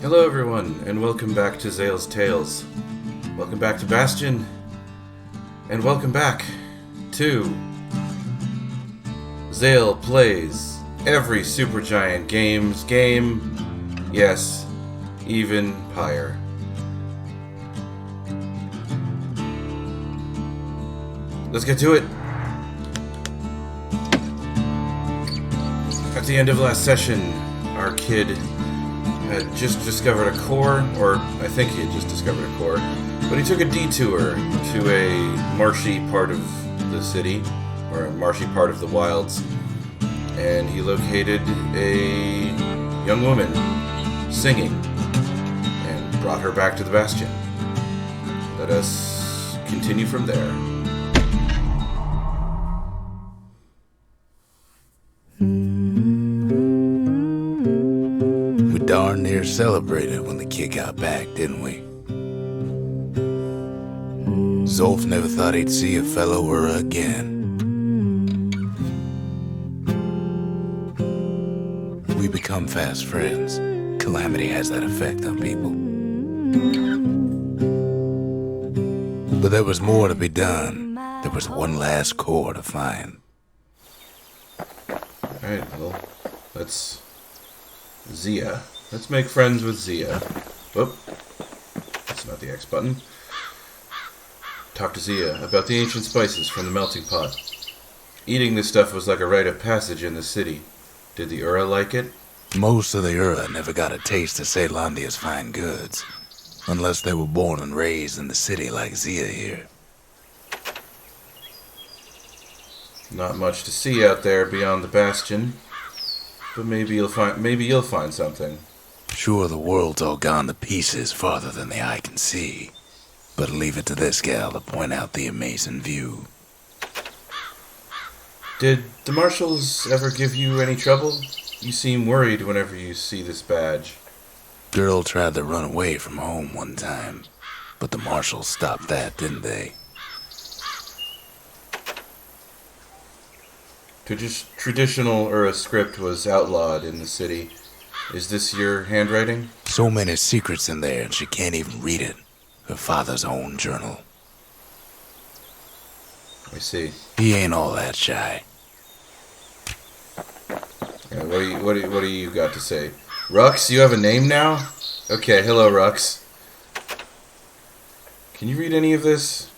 Hello everyone, and welcome back to Zail's Tales. Welcome back to Bastion, and welcome back to Zail Plays Every Supergiant Games game. Yes, even Pyre. Let's get to it. At the end of last session, our kid had just discovered a core, or I think he had just discovered a core, but he took a detour to a marshy part of the city, or a marshy part of the wilds, and he located a young woman singing and brought her back to the Bastion. Let us continue from there. Darn near celebrated when the kid got back, didn't we? Zolf never thought he'd see a fellow Ura again. We become fast friends. Calamity has that effect on people. But there was more to be done. There was one last core to find. Alright, well, let's... Zia. Let's make friends with Zia. Whoop. That's not the X button. Talk to Zia about the ancient spices from the melting pot. Eating this stuff was like a rite of passage in the city. Did the Ura like it? Most of the Ura never got a taste of Ceylandia's fine goods. Unless they were born and raised in the city like Zia here. Not much to see out there beyond the Bastion. But maybe you'll find something. Sure, the world's all gone to pieces farther than the eye can see. But leave it to this gal to point out the amazing view. Did the marshals ever give you any trouble? You seem worried whenever you see this badge. Girl tried to run away from home one time. But the marshals stopped that, didn't they? Traditional Ura script was outlawed in the city. Is this your handwriting? So many secrets in there and she can't even read it. Her father's own journal. I see. He ain't all that shy. Yeah, what do you got to say? Rux, you have a name now? Okay, hello Rux. Can you read any of this?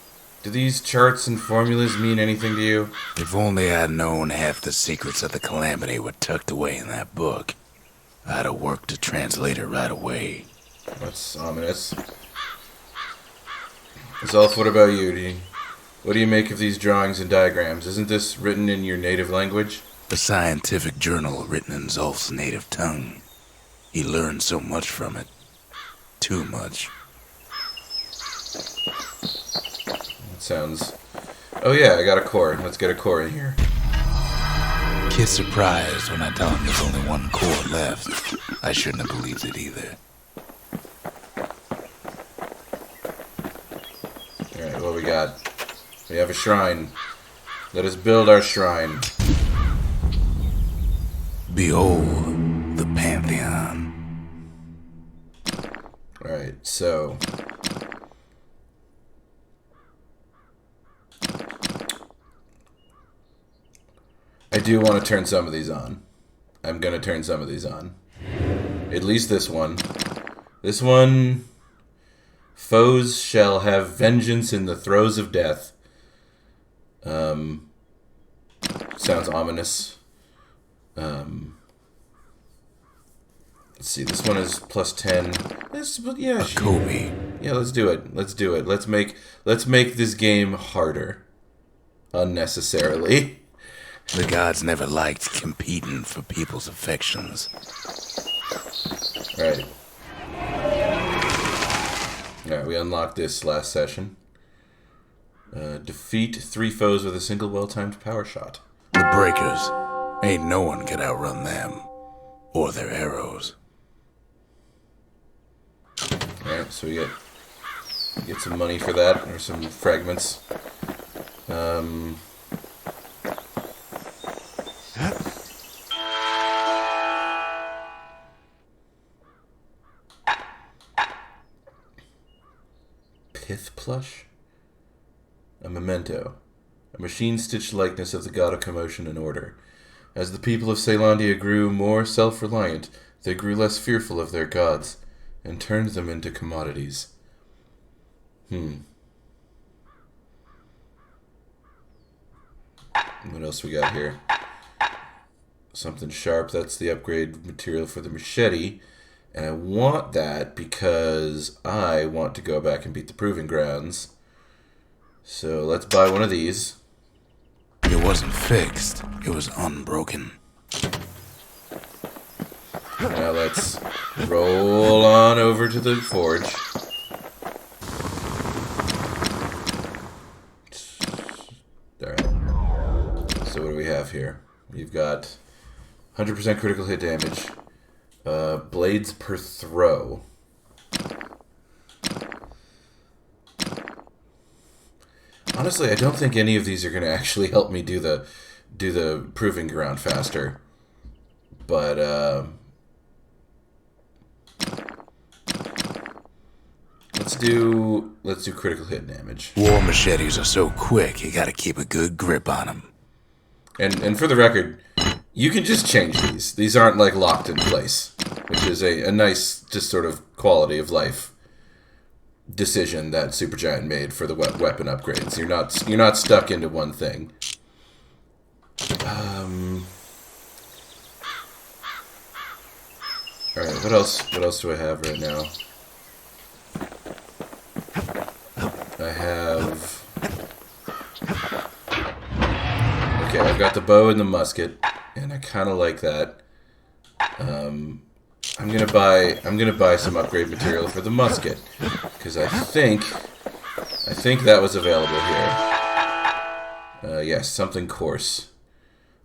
Do these charts and formulas mean anything to you? If only I'd known half the secrets of the Calamity were tucked away in that book, I'd have worked to translate it right away. That's ominous. Zolf, what about you? What do you make of these drawings and diagrams? Isn't this written in your native language? A scientific journal written in Zolf's native tongue. He learned so much from it. Too much. Sounds... Oh yeah, I got a core. Let's get a core in here. Kid's surprised when I tell him there's only one core left. I shouldn't have believed it either. Alright, what we got? We have a shrine. Let us build our shrine. Behold, the Pantheon. Alright, so... I do want to turn some of these on. I'm going to turn some of these on. At least this one. This one... Foes shall have vengeance in the throes of death. Sounds ominous. Let's see, this one is plus 10. Yeah, Kobe. Yeah, let's do it. Let's do it. Let's make this game harder. Unnecessarily. The gods never liked competing for people's affections. Alright. Alright, we unlocked this last session. Defeat 3 foes with a single well-timed power shot. The Breakers. Ain't no one can outrun them. Or their arrows. Alright, so we get some money for that, or some fragments. pith plush? A memento. A machine-stitched likeness of the god of commotion and order. As the people of Ceylandia grew more self-reliant, they grew less fearful of their gods, and turned them into commodities. What else we got here? Something sharp. That's the upgrade material for the machete. And I want that because I want to go back and beat the Proving Grounds. So let's buy one of these. It wasn't fixed. It was unbroken. Now let's roll on over to the forge. Alright. So what do we have here? We've got 100% critical hit damage. Blades per throw. Honestly, I don't think any of these are going to actually help me do the Proving Ground faster. But let's do critical hit damage. War machetes are so quick, you gotta keep a good grip on them. And for the record, you can just change these. These aren't like locked in place, which is a nice just sort of quality of life decision that Supergiant made for the weapon upgrades. You're not stuck into one thing. All right, what else do I have right now? I have... Okay, I've got the bow and the musket, and I kind of like that. I'm gonna buy some upgrade material for the musket, because I think that was available here. Yes, something coarse,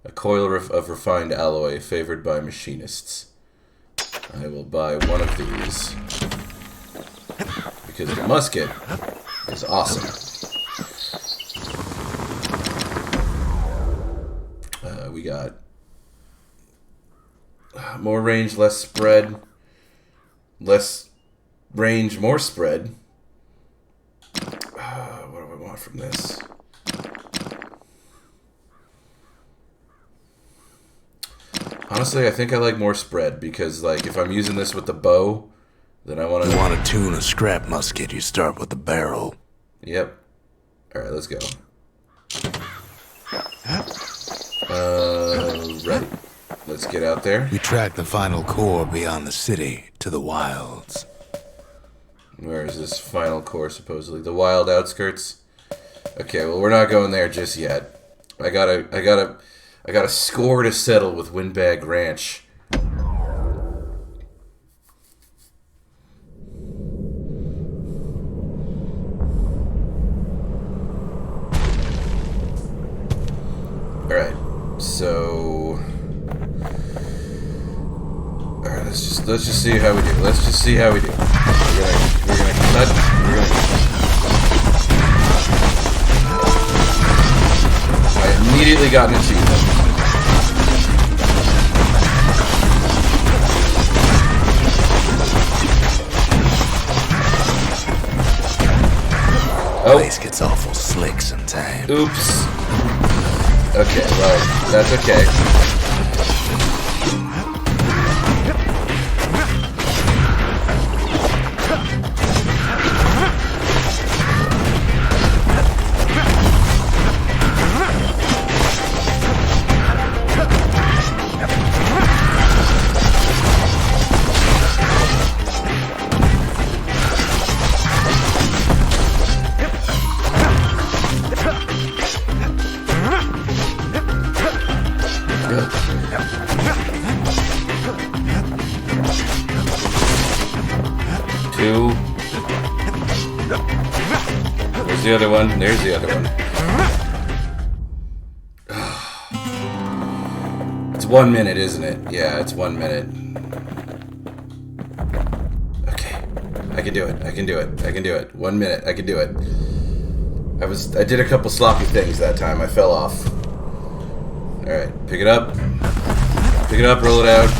a coil of refined alloy favored by machinists. I will buy one of these because the musket is awesome. We got more range, less spread. Less range, more spread. What do I want from this? Honestly, I think I like more spread because, like, if I'm using this with the bow, then I want to... You want to tune a scrap musket, you start with the barrel. Yep. Alright, let's go. Right. Let's get out there. We track the final core beyond the city to the wilds. Where is this final core, supposedly? The wild outskirts? Okay, well, we're not going there just yet. I got a score to settle with Windbag Ranch. Alright, so... Alright, let's just see how we do. Let's just see how we do. We're gonna cut. I immediately got an achievement. Oh. Place gets awful slick sometimes. Oops. Okay, well, that's okay. Two. There's the other one. There's the other one. It's 1 minute, isn't it? Yeah, it's 1 minute. Okay. I can do it. I can do it. I can do it. 1 minute. I can do it. I did a couple sloppy things that time. I fell off. Alright. Pick it up. Pick it up, roll it out.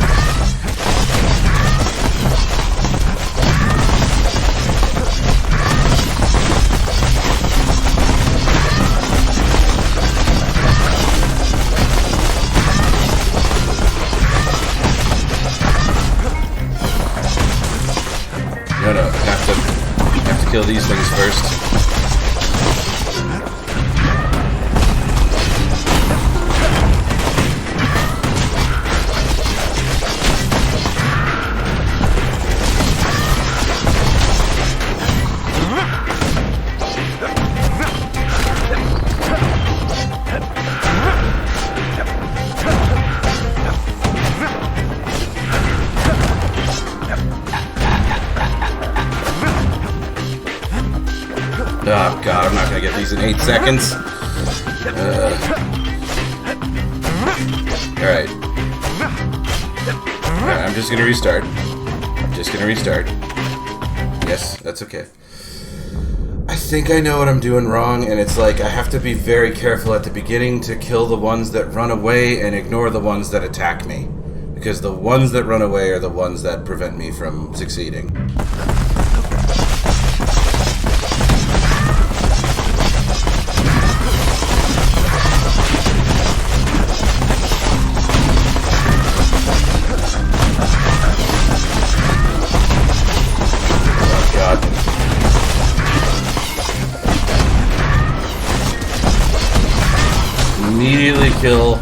kill these things first. Oh god, I'm not gonna get these in 8 seconds. Alright. Alright, I'm just gonna restart. Yes, that's okay. I think I know what I'm doing wrong, and it's like I have to be very careful at the beginning to kill the ones that run away and ignore the ones that attack me. Because the ones that run away are the ones that prevent me from succeeding. Immediately kill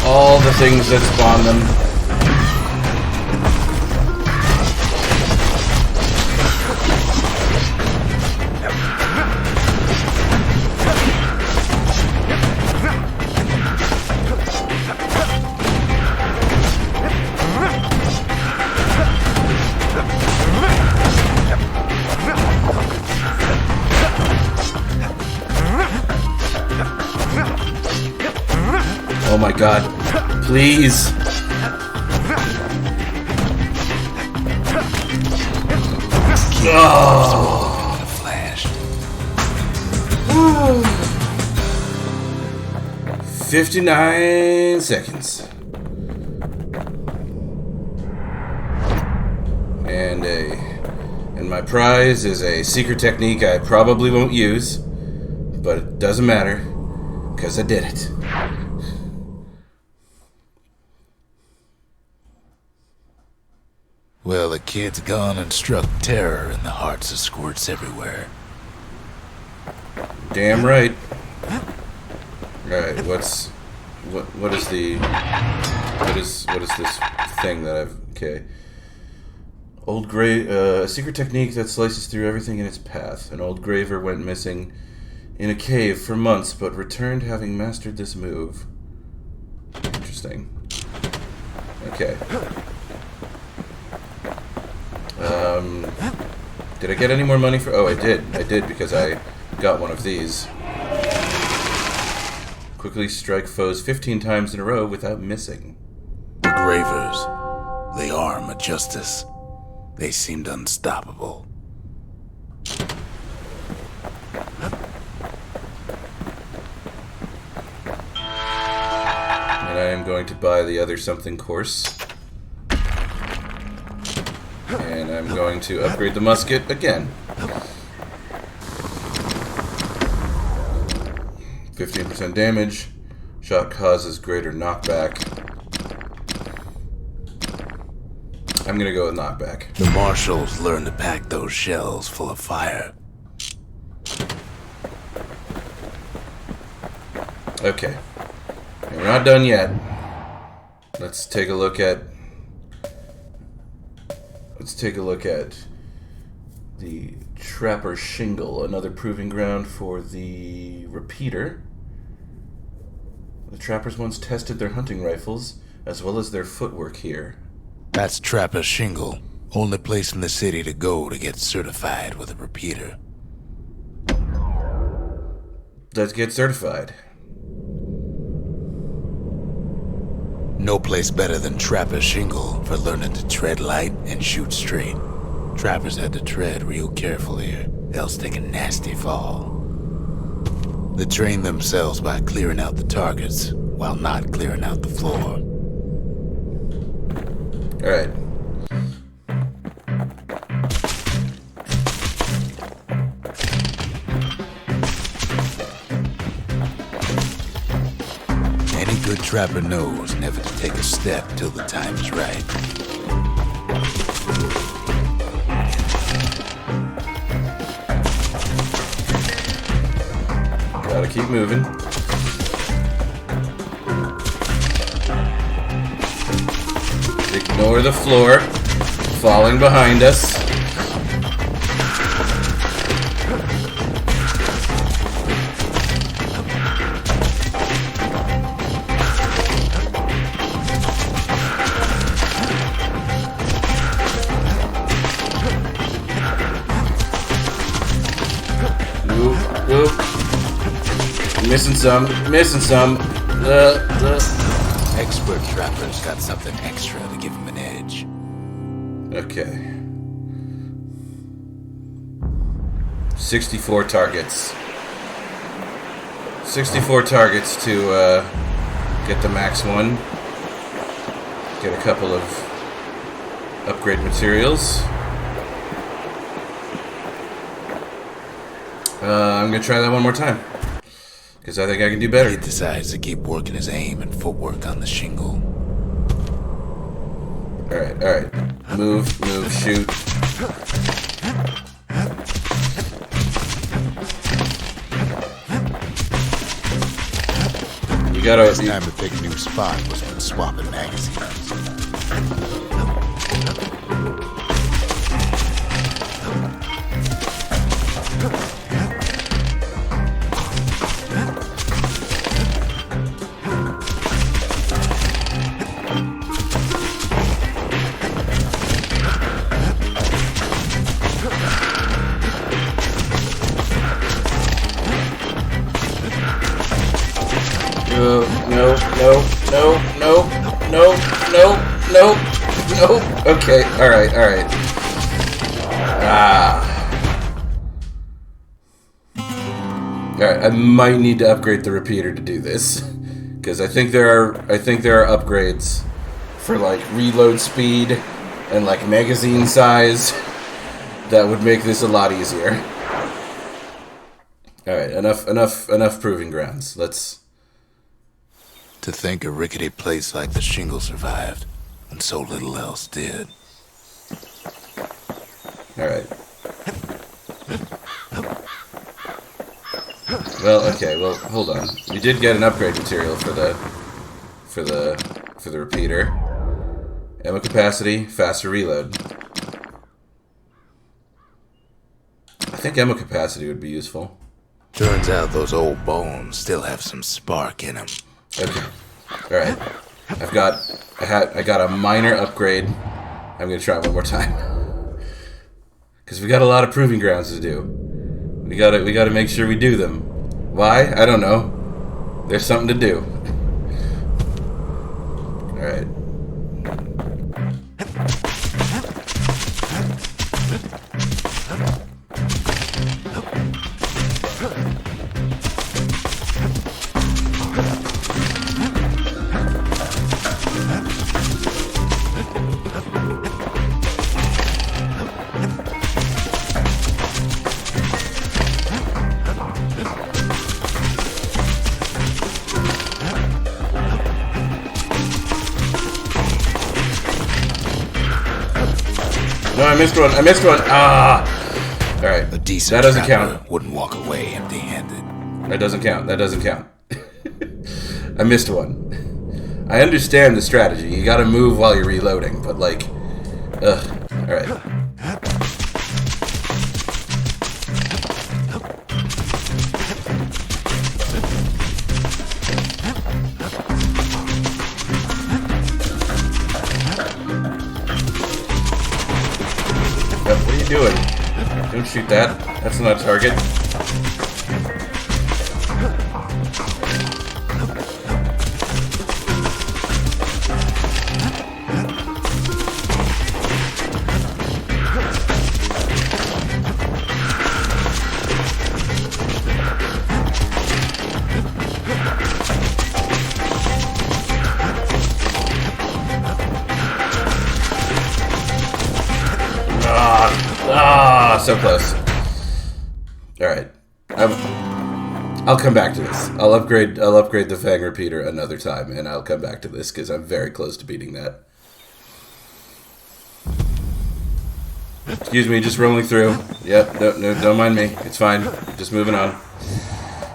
all the things that spawn them. Oh my god, please. Oh. Flash. 59 seconds. And my prize is a secret technique I probably won't use, but it doesn't matter, because I did it. Well, the kid's gone and struck terror in the hearts of squirts everywhere. Damn right. Alright, what is this thing that I've... Okay. Old grave... a secret technique that slices through everything in its path. An old graver went missing in a cave for months, but returned having mastered this move. Interesting. Okay. Did I get any more money for... Oh, I did. I did, because I got one of these. Quickly strike foes 15 times in a row without missing. The Gravers, the arm of justice. They seemed unstoppable. And I am going to buy the other something course. And I'm going to upgrade the musket again. 15% damage. Shot causes greater knockback. I'm gonna go with knockback. The marshals learned to pack those shells full of fire. Okay. And we're not done yet. Let's take a look at... the Trapper Shingle, another proving ground for the repeater. The trappers once tested their hunting rifles, as well as their footwork here. That's Trapper Shingle, only place in the city to go to get certified with a repeater. Let's get certified. No place better than Trapper Shingle for learning to tread light and shoot straight. Trappers had to tread real careful here, else take a nasty fall. They train themselves by clearing out the targets, while not clearing out the floor. Alright. Any good trapper knows never to take a step till the time is right. keep moving. Ignore the floor falling behind us. Missing some. Expert trapper's got something extra to give him an edge. Okay. 64 targets. 64 targets to get the max one. Get a couple of upgrade materials. I'm gonna try that one more time. Because I think I can do better. He decides to keep working his aim and footwork on the shingle. Alright. Move, shoot. You gotta... Best time to pick a new spot was when swapping magazines. No. Okay, alright. Alright, I might need to upgrade the repeater to do this. Because I think there are upgrades for like reload speed and like magazine size that would make this a lot easier. Alright, enough proving grounds. Let's... To think a rickety place like the shingle survived, and so little else did. Alright. Well, okay, hold on. We did get an upgrade material for the repeater. Ammo capacity, faster reload. I think ammo capacity would be useful. Turns out those old bones still have some spark in them. Okay. Alright. I got a minor upgrade. I'm gonna try it one more time. Because we got a lot of proving grounds to do. We gotta make sure we do them. Why? I don't know. There's something to do. Alright. No, I missed one. Ah! Alright. A decent that doesn't trapper count. wouldn't walk away empty-handed. That doesn't count. I missed one. I understand the strategy. You gotta move while you're reloading, but like... Ugh. Alright. What are you doing? Don't shoot that. That's not a target. So close. Alright. I'll come back to this. I'll upgrade the Fang repeater another time, and I'll come back to this, because I'm very close to beating that. Excuse me, just rolling through. Yep, no, don't mind me. It's fine. Just moving on.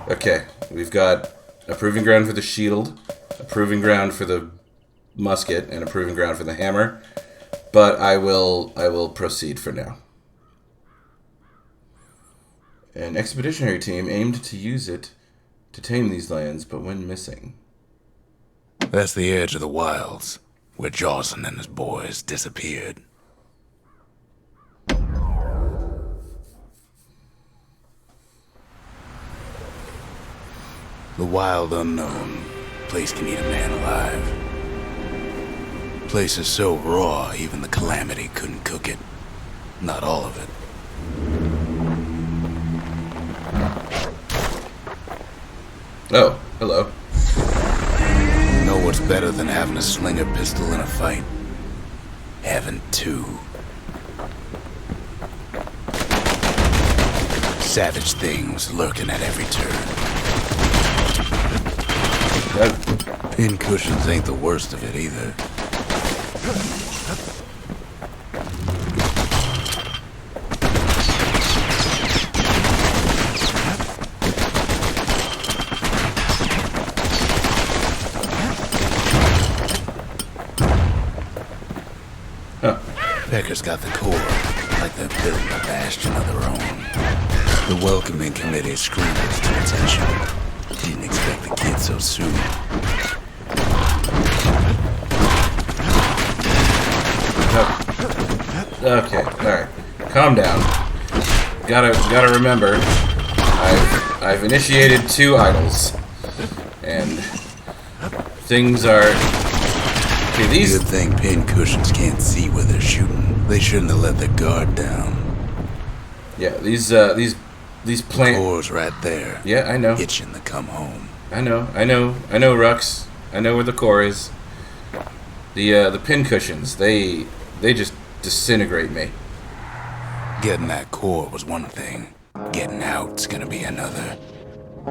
Okay, we've got a proving ground for the shield, a proving ground for the musket, and a proving ground for the hammer. But I will proceed for now. An expeditionary team aimed to use it to tame these lands, but went missing. That's the edge of the wilds, where Jawson and his boys disappeared. The wild unknown. Place can eat a man alive. Place is so raw, even the Calamity couldn't cook it. Not all of it. Oh, hello. You know what's better than having a slinger pistol in a fight? Having two. Savage things lurking at every turn. Pin cushions ain't the worst of it either. Huh. Pecker's got the core, like they're building a bastion of their own. The welcoming committee screams to attention. Didn't expect the kid so soon. Okay, alright. Calm down. Gotta remember, I've initiated 2 idols. And things are... Okay, these... Good thing pin cushions can't see where they're shooting. They shouldn't have let their guard down. Yeah, these plant... Core's right there. Yeah, I know. Itching to come home. I know, Rux. I know where the core is. The pin cushions, they just disintegrate me. Getting that core was one thing. Getting out's gonna be another.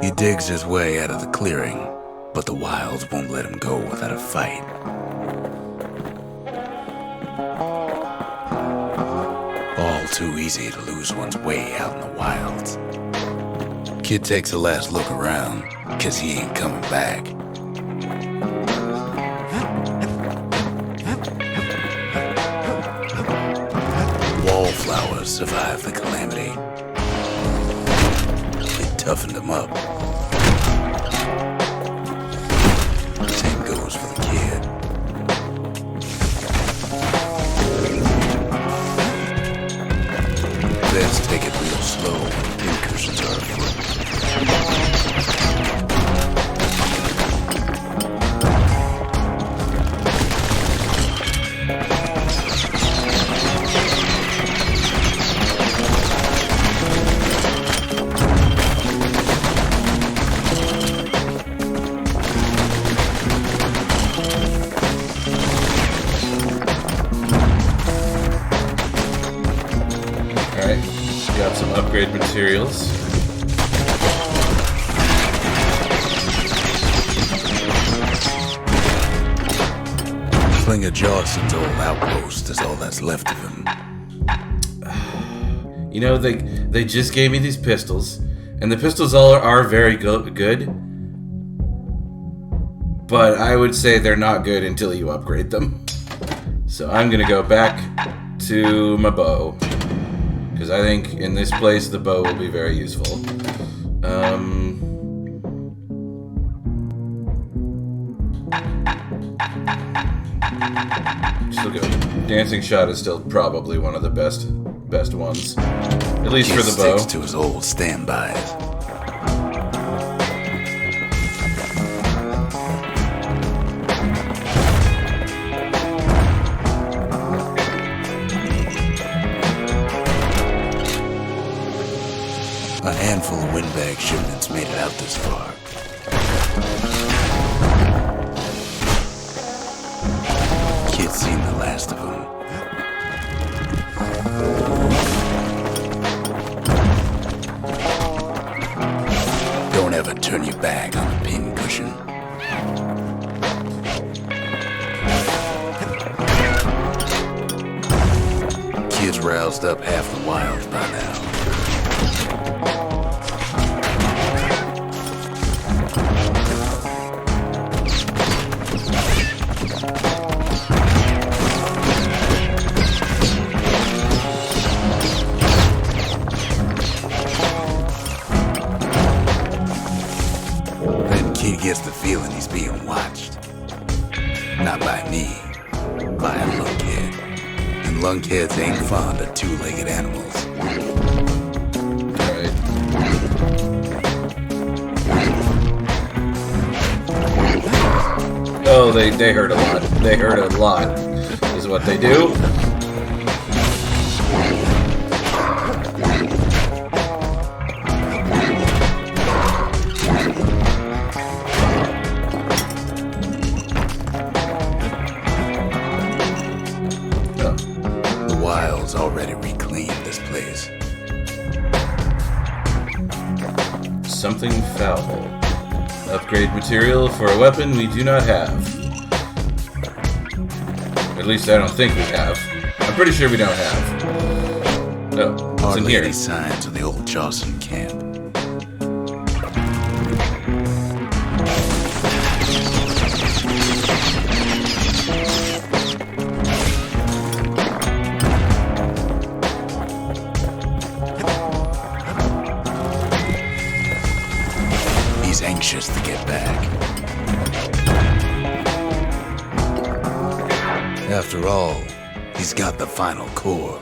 He digs his way out of the clearing, but the wilds won't let him go without a fight. All too easy to lose one's way out in the wilds. Kid takes a last look around, 'cause he ain't coming back. Wallflowers survived the Calamity. It toughened him up. Same goes for the kid. Let's take it real slow when pin cushions are afoot. Got some upgrade materials. Slinger Jawson's old outpost is all that's left of him. You know, they just gave me these pistols, and the pistols all are very good. But I would say they're not good until you upgrade them. So I'm gonna go back to my bow. Because I think in this place the bow will be very useful. Still go. Dancing shot is still probably one of the best ones. At least for the bow. Sticks to his old standbys. A handful of windbag shipments made it out this far. Kid's seen the last of them. Don't ever turn your back on a pin cushion. Kid's roused up half the wilds by now. Kid gets the feeling he's being watched. Not by me, by a lunkhead. And lunkheads ain't fond of two-legged animals. Alright. Oh, they hurt a lot. They hurt a lot, is what they do. The Wild's already reclaimed this place. Something foul. Upgrade material for a weapon we do not have. At least I don't think we have. I'm pretty sure we don't have. Oh, it's in Hardly here. any signs of the old Jocelyn camp. He's anxious to get back. After all, he's got the final core.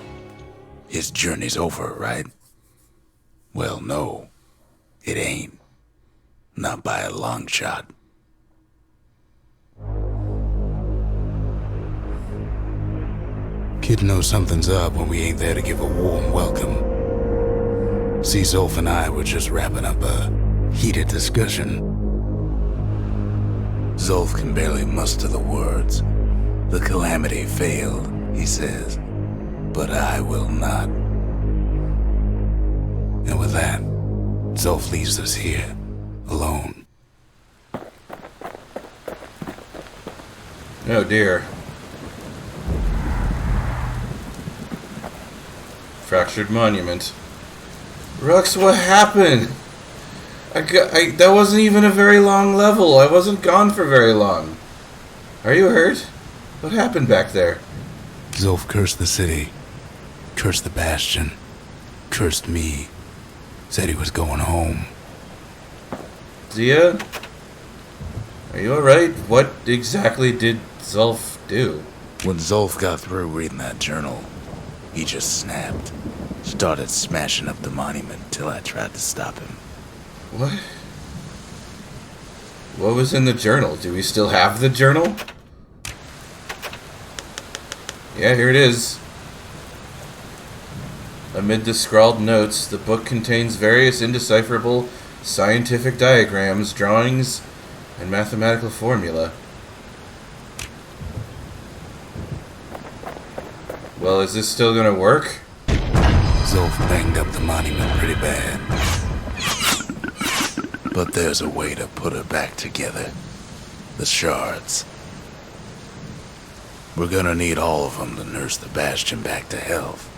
His journey's over, right? Well, no, it ain't. Not by a long shot. Kid knows something's up when we ain't there to give a warm welcome. See, Zolf and I were just wrapping up a heated discussion. Zolf can barely muster the words. The calamity failed, he says, but I will not. And with that, Zolf leaves us here, alone. Oh dear. Fractured monument. Rux, what happened? That wasn't even a very long level. I wasn't gone for very long. Are you hurt? What happened back there? Zolf cursed the city, cursed the Bastion, cursed me, said he was going home. Zia? Are you alright? What exactly did Zolf do? When Zolf got through reading that journal, he just snapped. Started smashing up the monument till I tried to stop him. What? What was in the journal? Do we still have the journal? Yeah, here it is. Amid the scrawled notes, the book contains various indecipherable scientific diagrams, drawings, and mathematical formula. Well, is this still gonna work? Zolf banged up the monument pretty bad. But there's a way to put it back together. The shards. We're gonna need all of them to nurse the Bastion back to health.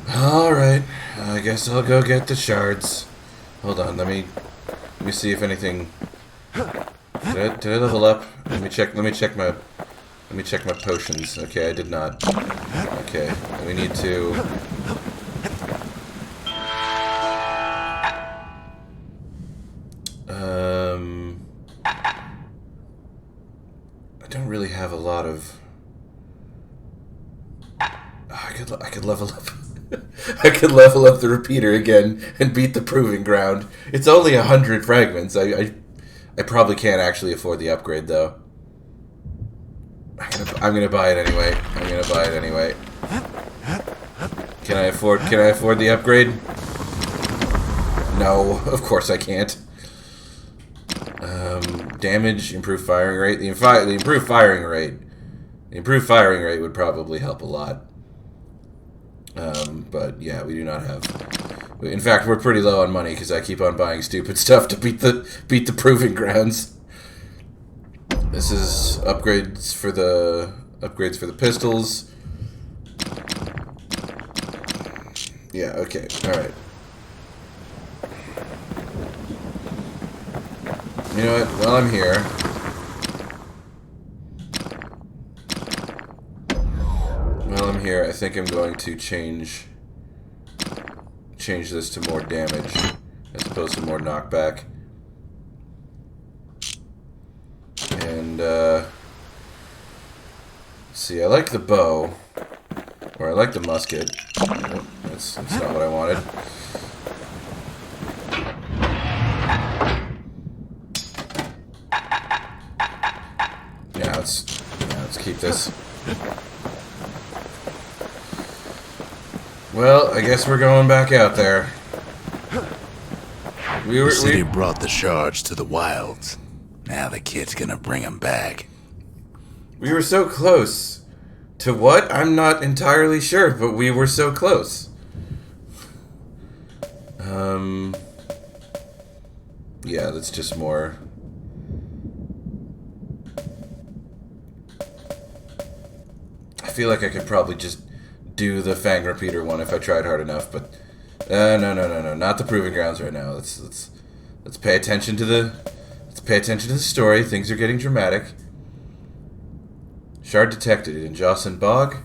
Alright, I guess I'll go get the shards. Hold on, let me see if anything... Did I level up? Let me check my potions. Okay, I did not. Okay, we need to... I don't really have a lot of... I could level up. I could level up the repeater again and beat the proving ground. It's only 100 fragments. I probably can't actually afford the upgrade though. I'm gonna buy it anyway. Can I afford the upgrade? No, of course I can't. Damage, improved firing rate. The improved firing rate would probably help a lot. But yeah, we do not have. In fact, we're pretty low on money because I keep on buying stupid stuff to beat the proving grounds. This is upgrades for the pistols. Yeah. Okay. All right. You know what? While I'm here. I think I'm going to change this to more damage. I suppose some more knockback. And, see, I like the bow. Or I like the musket. Oh, that's not what I wanted. Yeah, let's keep this. Well, I guess we're going back out there. The city brought the shards to the wilds. Now the kid's gonna bring them back. We were so close. To what? I'm not entirely sure, but we were so close. Yeah, that's just more. I feel like I could probably just do the Fang Repeater one if I tried hard enough, but no, not the Proving Grounds right now. Let's pay attention to the story. Things are getting dramatic. Shard detected in Jocelyn Bog.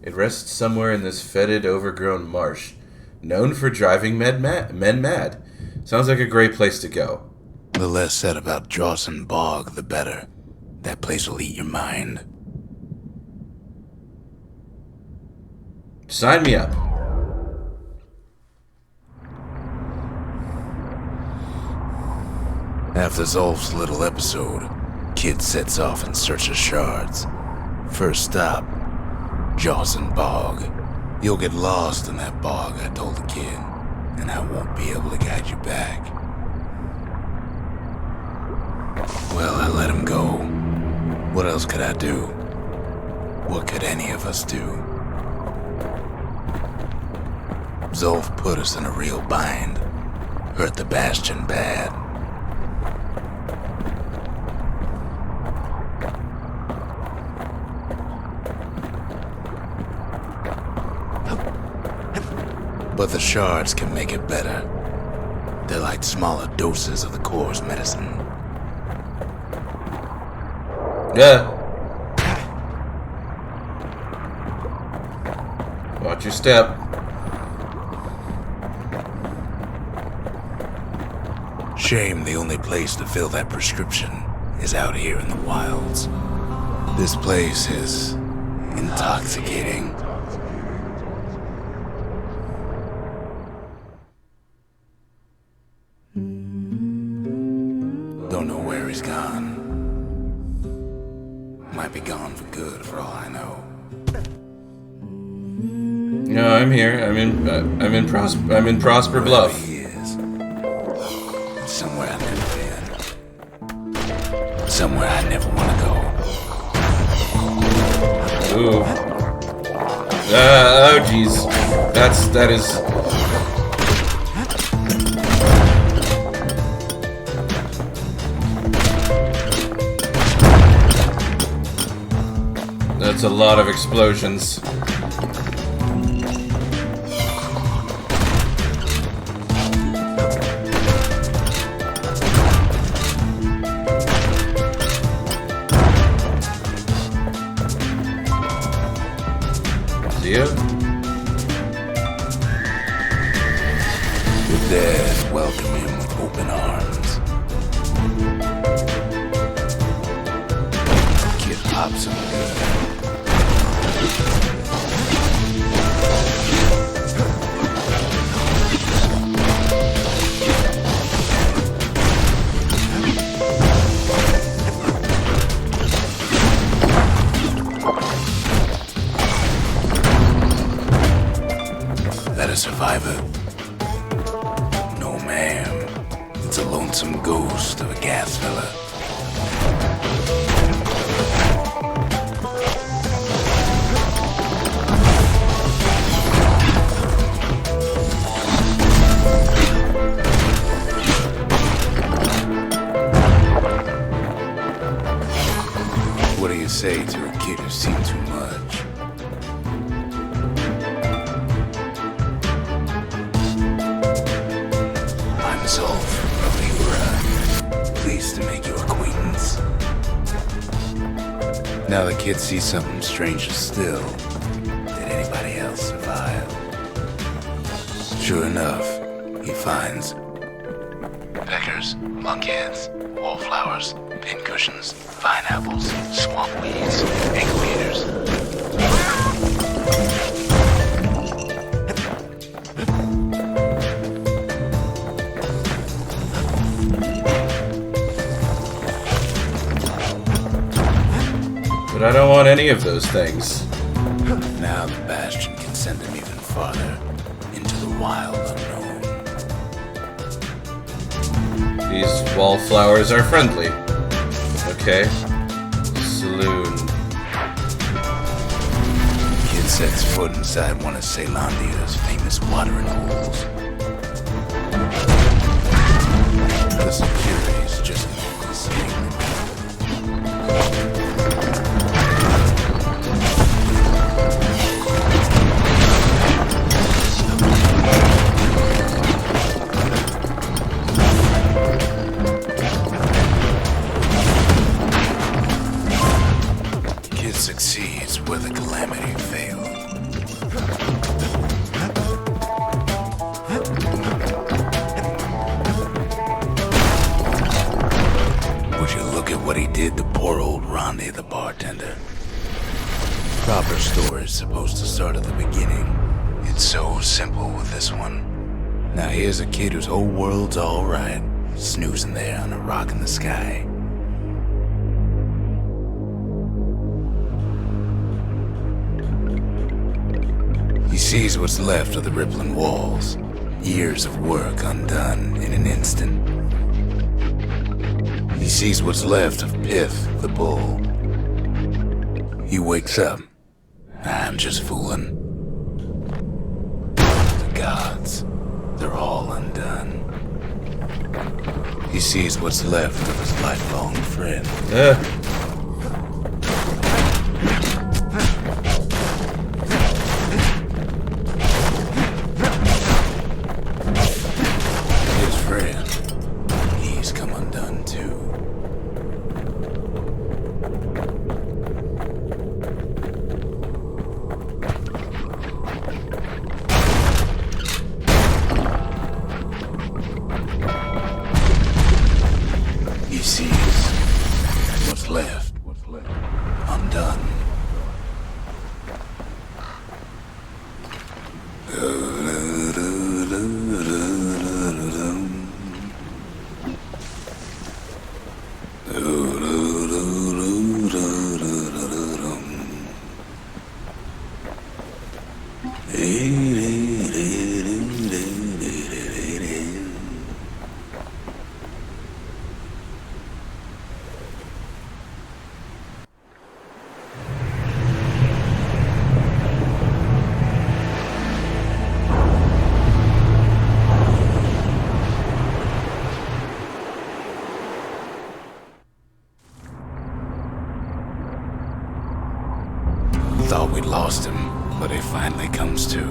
It rests somewhere in this fetid, overgrown marsh, known for driving men mad. Sounds like a great place to go. The less said about Jocelyn Bog, the better. That place will eat your mind. Sign me up. After Zolf's little episode, Kid sets off in search of shards. First stop, Jocelyn Bog. You'll get lost in that bog, I told the kid, and I won't be able to guide you back. Well, I let him go. What else could I do? What could any of us do? Zolf put us in a real bind. Hurt the Bastion bad. But the shards can make it better. They're like smaller doses of the core's medicine. Yeah. Watch your step. Shame the only place to fill that prescription is out here in the wilds. This place is intoxicating. Don't know where he's gone. Might be gone for good, for all I know. No, I'm here. I'm in Prosper Bluff. Wherever he is. Somewhere I've never been. Somewhere I never want to go. Ooh. Oh, jeez. That is. That's a lot of explosions. Zail? The dead welcome him with open arms. Kid pops him good. That a survivor? No, ma'am. It's a lonesome ghost of a gas fella. What do you say to a kid who's seen too much? I'm Zolf of Hubris. Pleased to make your acquaintance. Now the kid sees something stranger still. Did anybody else survive? Sure enough, he finds woodpeckers, lunkheads, wallflowers, pincushions, pineapples, swamp weeds, ankle-beaters. But I don't want any of those things. Now the Bastion can send them even farther into the wild unknown. These wallflowers are friendly. Okay. Saloon. Kid sets foot inside one of Zailandia's famous watering holes. The security's just local sting. Succeeds where the calamity failed. Would you look at what he did to poor old Rondi, the bartender? Proper story's supposed to start at the beginning. It's so simple with this one. Now here's a kid whose whole world's alright, snoozing there on a rock in the sky. He sees what's left of the rippling walls, years of work undone in an instant. He sees what's left of Pith, the bull. He wakes up. I'm just fooling. The gods, they're all undone. He sees what's left of his lifelong friend. Thought we'd lost him, but he finally comes to.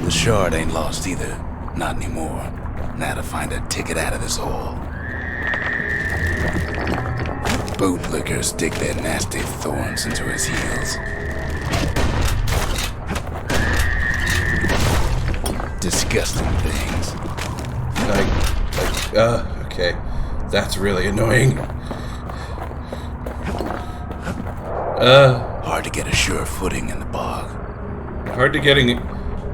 The shard ain't lost either. Not anymore. Now to find a ticket out of this hole. Bootlickers dig their nasty thorns into his heels. Disgusting things. Okay. That's really annoying. Hard to get a sure footing in the bog. Hard to getting...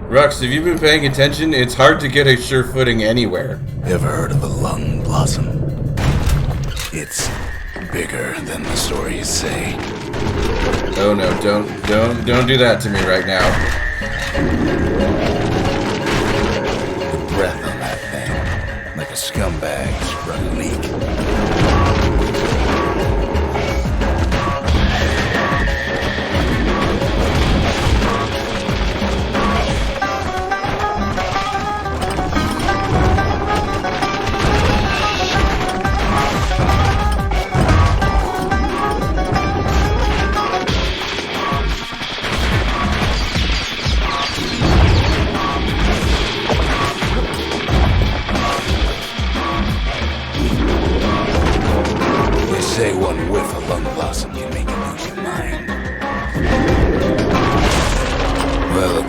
Rux, have you been paying attention? It's hard to get a sure footing anywhere. Ever heard of the lung blossom? It's bigger than the stories say. Oh no, don't do that to me right now. The breath on that thing, like a scumbag sprung a leak.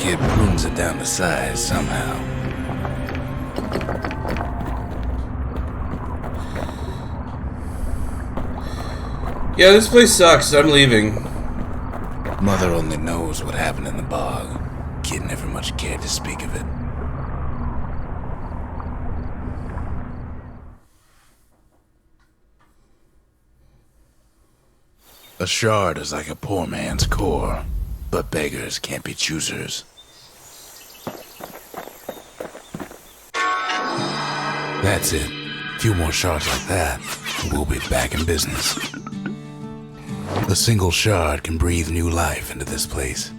kid prunes it down to size somehow. Yeah, this place sucks. I'm leaving. Mother only knows what happened in the bog. Kid never much cared to speak of it. A shard is like a poor man's core, but beggars can't be choosers. That's it. A few more shards like that, and we'll be back in business. A single shard can breathe new life into this place.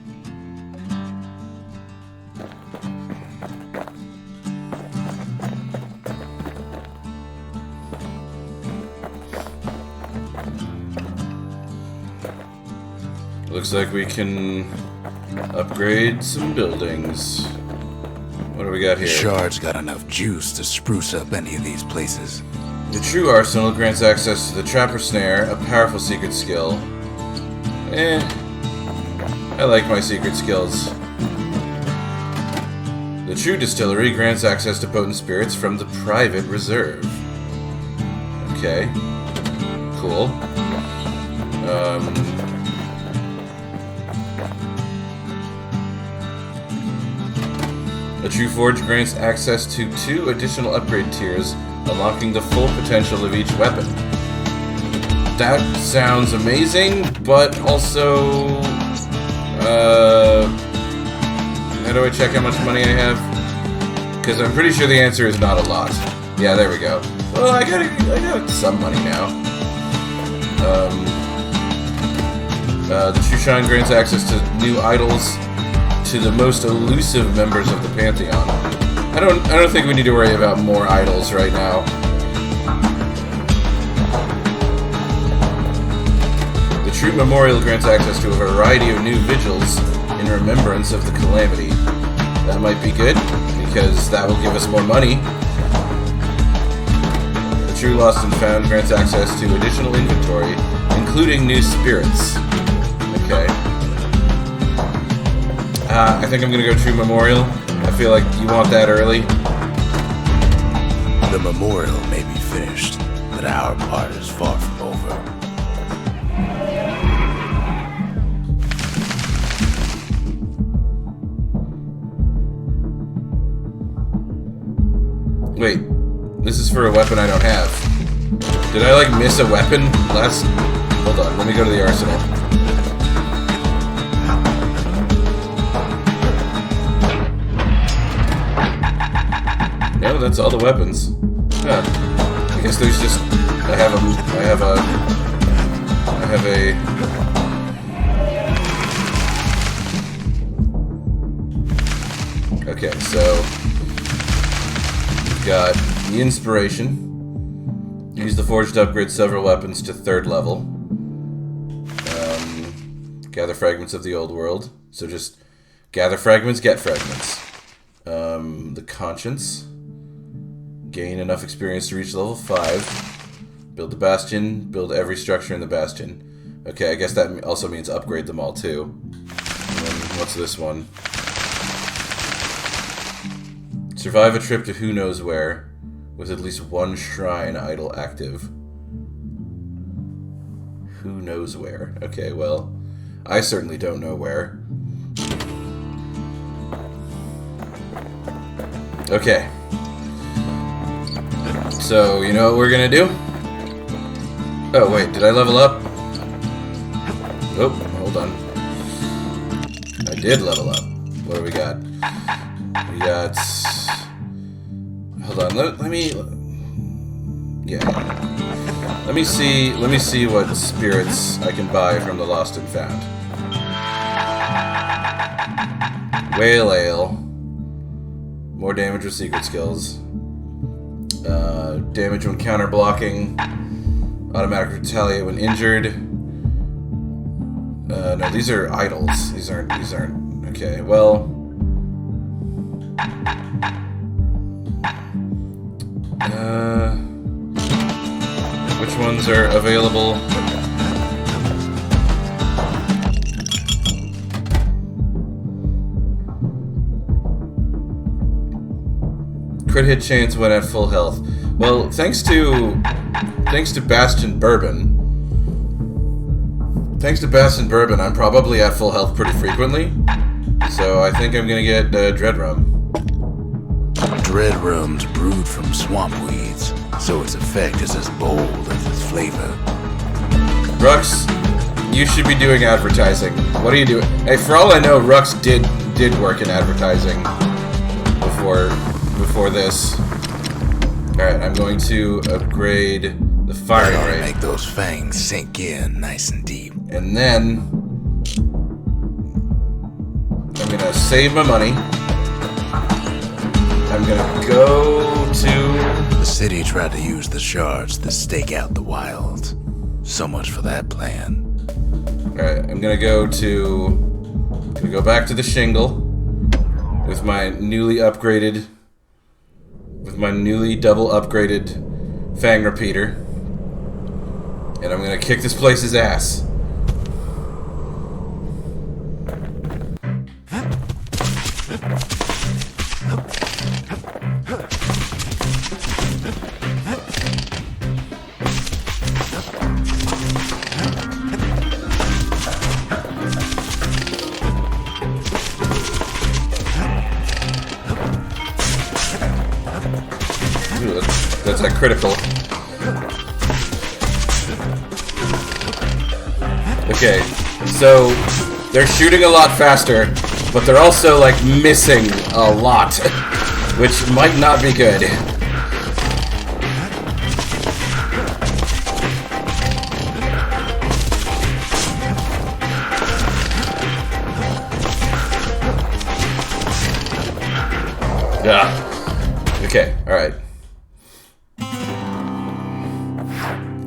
Looks like we can upgrade some buildings. What do we got here? Shard's got enough juice to spruce up any of these places. The true arsenal grants access to the trapper snare, a powerful secret skill. I like my secret skills. The true distillery grants access to potent spirits from the private reserve. Okay. Cool. The True Forge grants access to 2 additional upgrade tiers, unlocking the full potential of each weapon. That sounds amazing, but also... how do I check how much money I have? Because I'm pretty sure the answer is not a lot. Yeah, there we go. Well, I got some money now. The True Shine grants access to new idols to the most elusive members of the Pantheon. I don't think we need to worry about more idols right now. The True Memorial grants access to a variety of new vigils in remembrance of the calamity. That might be good, because that will give us more money. The True Lost and Found grants access to additional inventory, including new spirits. Okay. I think I'm gonna go True Memorial. I feel like you want that early. The memorial may be finished, but our part is far from over. Wait, this is for a weapon I don't have. Did I, like, miss a weapon last... Hold on, let me go to the arsenal. No, that's all the weapons. Huh. I guess there's just... I have a... Okay, so... We've got the Inspiration. Use the Forge to upgrade several weapons to 3rd level. Gather fragments of the old world. So just gather fragments, get fragments. The Conscience. Gain enough experience to reach level 5. Build the Bastion. Build every structure in the Bastion. Okay, I guess that also means upgrade them all too. And then what's this one? Survive a trip to who knows where, with at least 1 shrine idol active. Who knows where? Okay, well, I certainly don't know where. Okay. So, you know what we're gonna do? Oh, wait, did I level up? Oh, hold on. I did level up. What do we got? We got... Hold on, let me... Yeah. Let me see what spirits I can buy from the Lost and Found. Whale Ale. More damage with secret skills. Damage when counter blocking. Automatic retaliate when injured. No, these are idols. These aren't... Okay, well... which ones are available? Crit hit chance when at full health. Well, thanks to Bastion Bourbon. Thanks to Bastion Bourbon, I'm probably at full health pretty frequently. So I think I'm gonna get Dread Rum. Dread Rum's brewed from swamp weeds, so its effect is as bold as its flavor. Rux, you should be doing advertising. What are you doing? Hey, for all I know, Rux did work in advertising before this. Alright, I'm going to upgrade the firing rate. Make those fangs sink in nice and deep. And then I'm gonna save my money. I'm gonna go to... The city tried to use the shards to stake out the wilds. So much for that plan. Alright, I'm gonna go back to the shingle with my newly double upgraded Fang Repeater. And I'm gonna kick this place's ass. Ooh, that's a critical. Okay, so they're shooting a lot faster, but they're also like missing a lot, which might not be good. Yeah. Okay. All right.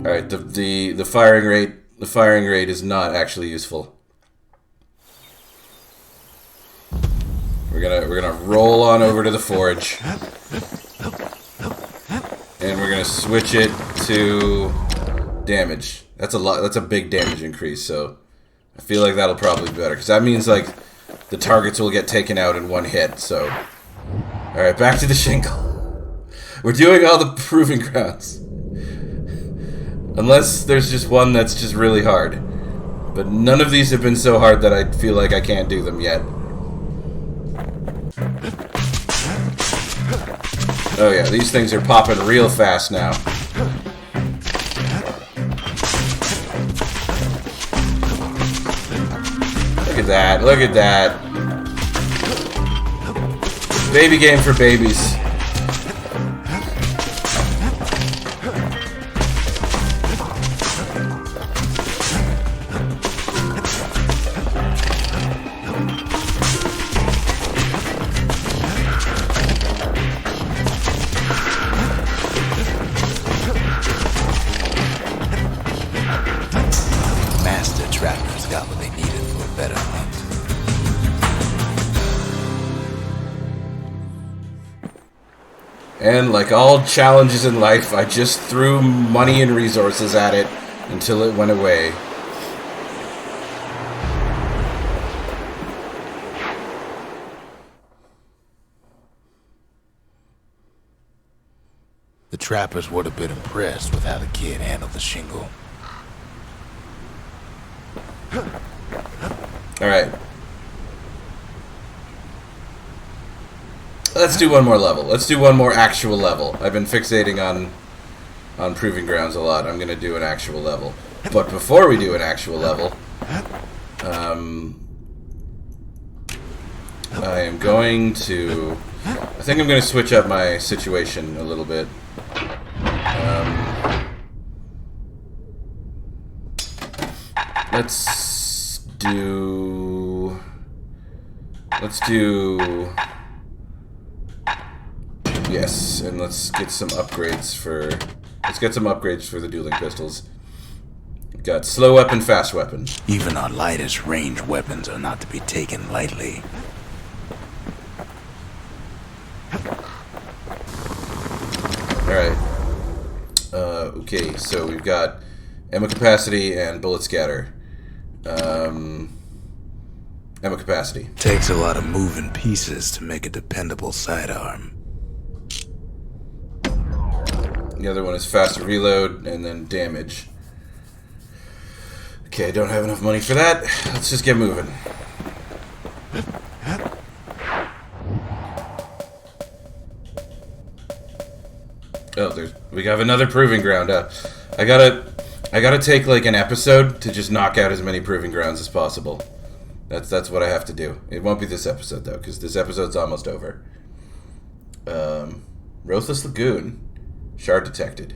All right. The firing rate. The firing rate is not actually useful. We're gonna roll on over to the forge, and we're gonna switch it to damage. That's a lot. That's a big damage increase. So I feel like that'll probably be better because that means like the targets will get taken out in one hit. So all right, back to the shingle. We're doing all the proving grounds. Unless there's just one that's just really hard. But none of these have been so hard that I feel like I can't do them yet. Oh yeah, these things are popping real fast now. Look at that, look at that. Baby game for babies. And like all challenges in life, I just threw money and resources at it until it went away. The trappers would have been impressed with how the kid handled the shingle. Alright. Let's do one more level. Let's do one more actual level. I've been fixating on proving grounds a lot. I'm going to do an actual level. But before we do an actual level, I am going to... I think I'm going to switch up my situation a little bit. Let's do... Yes, and let's get some upgrades for... Let's get some upgrades for the dueling pistols. We've got slow weapon, fast weapon. Even our lightest ranged weapons are not to be taken lightly. Alright. Okay, so we've got ammo capacity and bullet scatter. Ammo capacity. Takes a lot of moving pieces to make a dependable sidearm. The other one is faster reload and then damage. Okay, I don't have enough money for that. Let's just get moving. Oh, we have another proving ground. I gotta take like an episode to just knock out as many proving grounds as possible. That's what I have to do. It won't be this episode though, because this episode's almost over. Rothless Lagoon. Shard detected.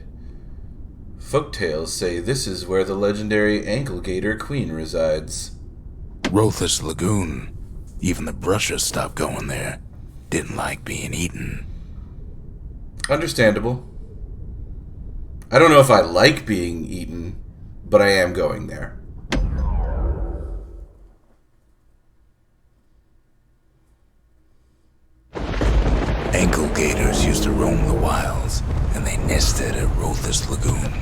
Folktales say this is where the legendary Ankle Gator Queen resides. Rothless Lagoon. Even the brushers stopped going there. Didn't like being eaten. Understandable. I don't know if I like being eaten, but I am going there. Ankle gators used to roam the wilds, and they nested at Rothless Lagoon.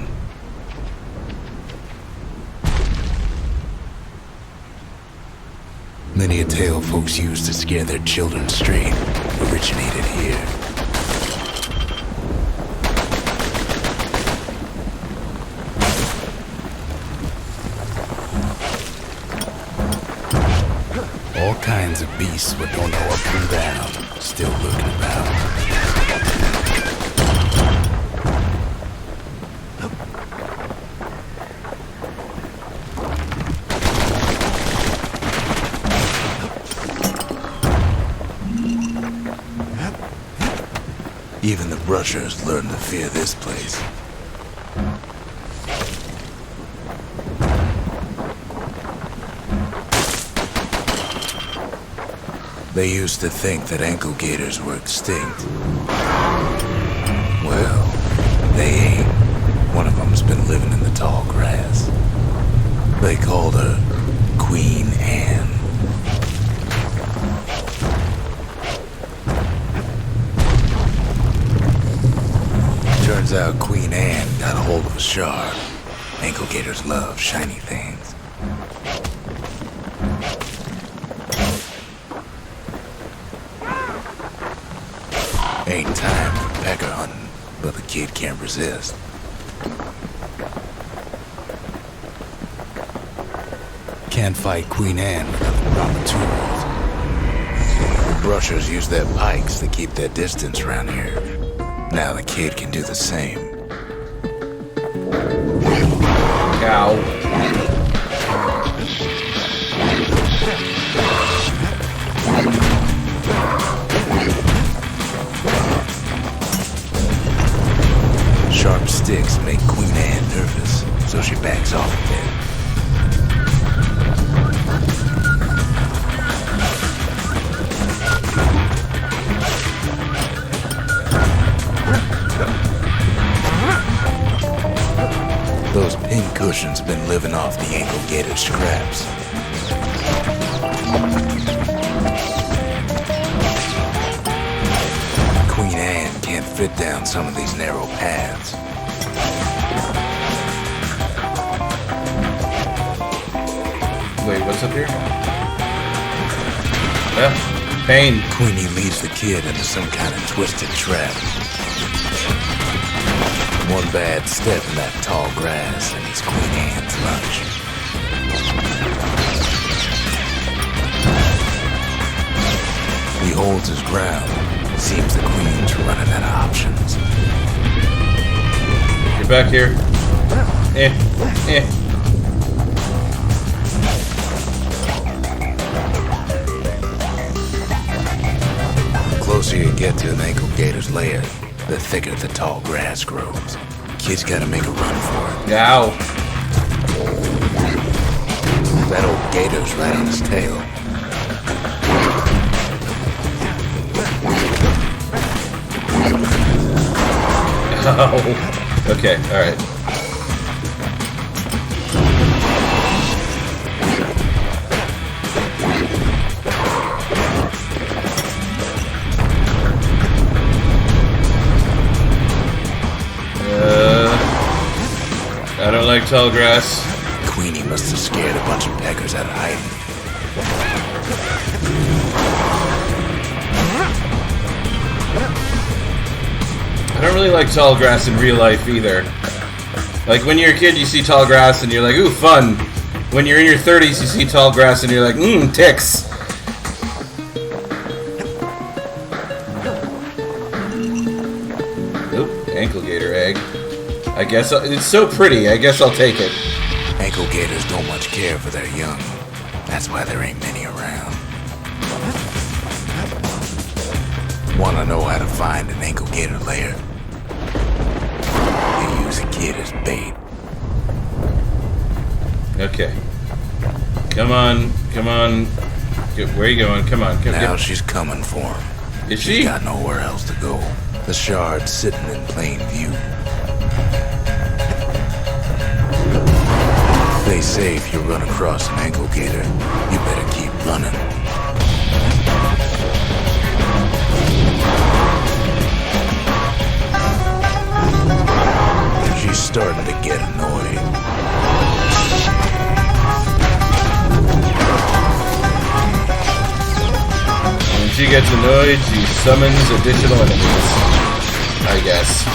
Many a tale folks used to scare their children straight originated here. All kinds of beasts with don't know up and down, still lurking about. Even the brushers learned to fear this place. They used to think that ankle gators were extinct. Well, they ain't. One of them's been living in the tall grass. They called her Queen Anne. Turns out Queen Anne got a hold of a shard. Ankle gators love shiny things. Ain't time for pecker hunting, but the kid can't resist. Can't fight Queen Anne without the proper tools. The brushers use their pikes to keep their distance around here. Now the kid can do the same. Ow. Sharp sticks make Queen Anne nervous, so she backs off a bit. Those pin cushions have been living off the ankle gator scraps. Queen Anne can't fit down some of these narrow paths. Wait, what's up here? Pain. Queenie leads the kid into some kind of twisted trap. One bad step in that tall grass and it's Queen Anne's lunch. He holds his ground. Seems the Queen's running out of options. Get back here. The closer you get to an ankle gator's lair, the thicker the tall grass grows. Kid's gotta make a run for it. Ow. That old gator's right on his tail. Oh. Okay, alright. I don't like tall grass. Queenie must have scared a bunch of peckers out of hiding. I don't really like tall grass in real life either. Like, when you're a kid, you see tall grass and you're like, ooh, fun. When you're in your 30s, you see tall grass and you're like, ticks. Oop, ankle gator egg. I guess it's so pretty, I guess I'll take it. Ankle gators don't much care for their young. That's why there ain't many around. Wanna know how to find an ankle gator lair? They use a kid as bait. Okay. Come on. Where are you going? Come on. Now she's coming for him. Is she? She's got nowhere else to go. The shard's sitting in plain view. They say if you run across an ankle gator, you better keep running. She's starting to get annoyed. When she gets annoyed, she summons additional enemies, I guess.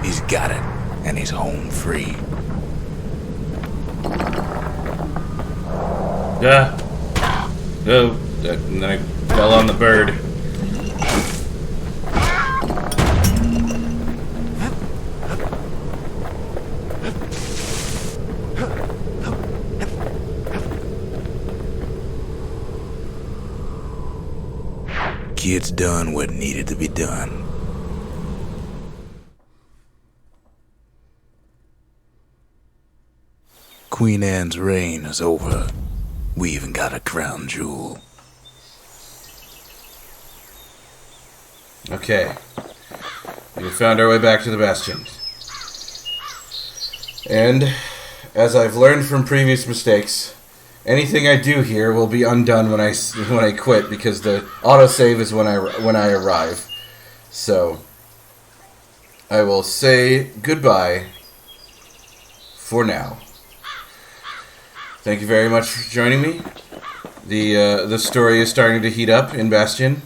He's got it, and he's home free. Oh, and then I fell on the bird. Kid's done what needed to be done. Queen Anne's reign is over. We even got a crown jewel. Okay. We found our way back to the Bastion. And, as I've learned from previous mistakes, anything I do here will be undone when I quit, because the autosave is when I arrive. So, I will say goodbye for now. Thank you very much for joining me. The story is starting to heat up in Bastion.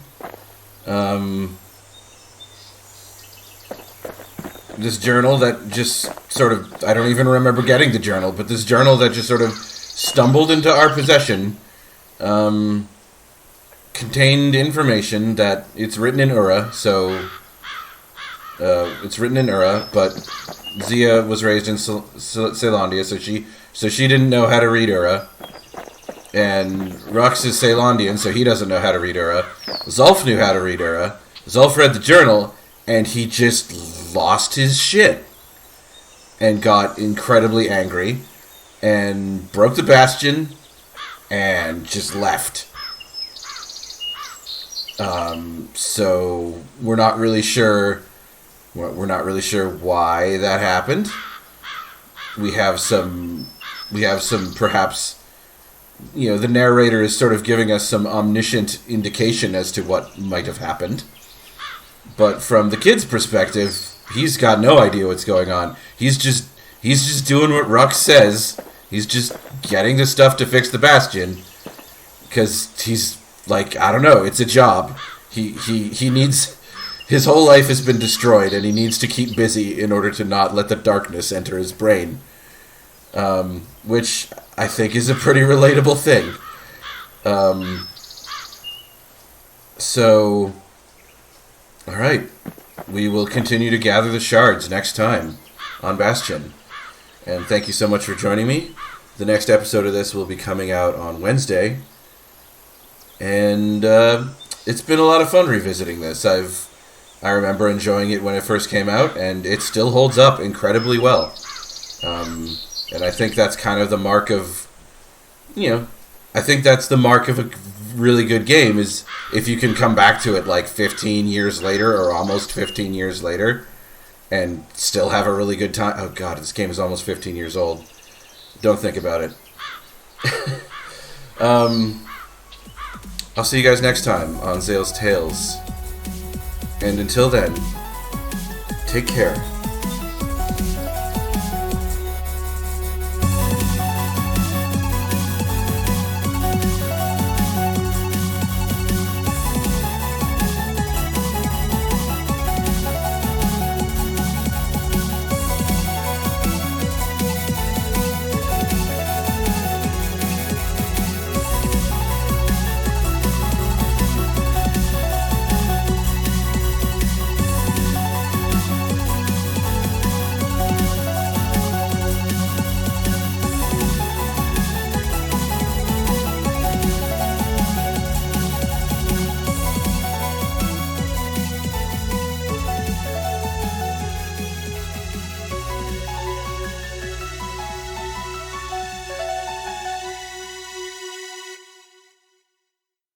This journal that just sort of, I don't even remember getting the journal, but this journal that just sort of stumbled into our possession contained information that it's written in Ura, so it's written in Ura, but Zia was raised in Ceylandia, so she didn't know how to read Ura. And Rux is Ceylandian, so he doesn't know how to read Ura. Zulf knew how to read Ura. Zulf read the journal, and he just lost his shit. And got incredibly angry. And broke the Bastion. And just left. So we're not really sure why that happened. We have some perhaps, the narrator is sort of giving us some omniscient indication as to what might have happened. But from the kid's perspective, he's got no idea what's going on. He's just doing what Rux says. He's just getting the stuff to fix the Bastion. Because he's like, I don't know, it's a job. He needs, his whole life has been destroyed, and he needs to keep busy in order to not let the darkness enter his brain. Which I think is a pretty relatable thing. So, alright. We will continue to gather the shards next time on Bastion. And thank you so much for joining me. The next episode of this will be coming out on Wednesday. And it's been a lot of fun revisiting this. I remember enjoying it when it first came out, and it still holds up incredibly well. And I think that's kind of the mark of, I think that's the mark of a really good game, is if you can come back to it like 15 years later, or almost 15 years later, and still have a really good time. Oh god, this game is almost 15 years old. Don't think about it. I'll see you guys next time on Zail's Tales. And until then, take care.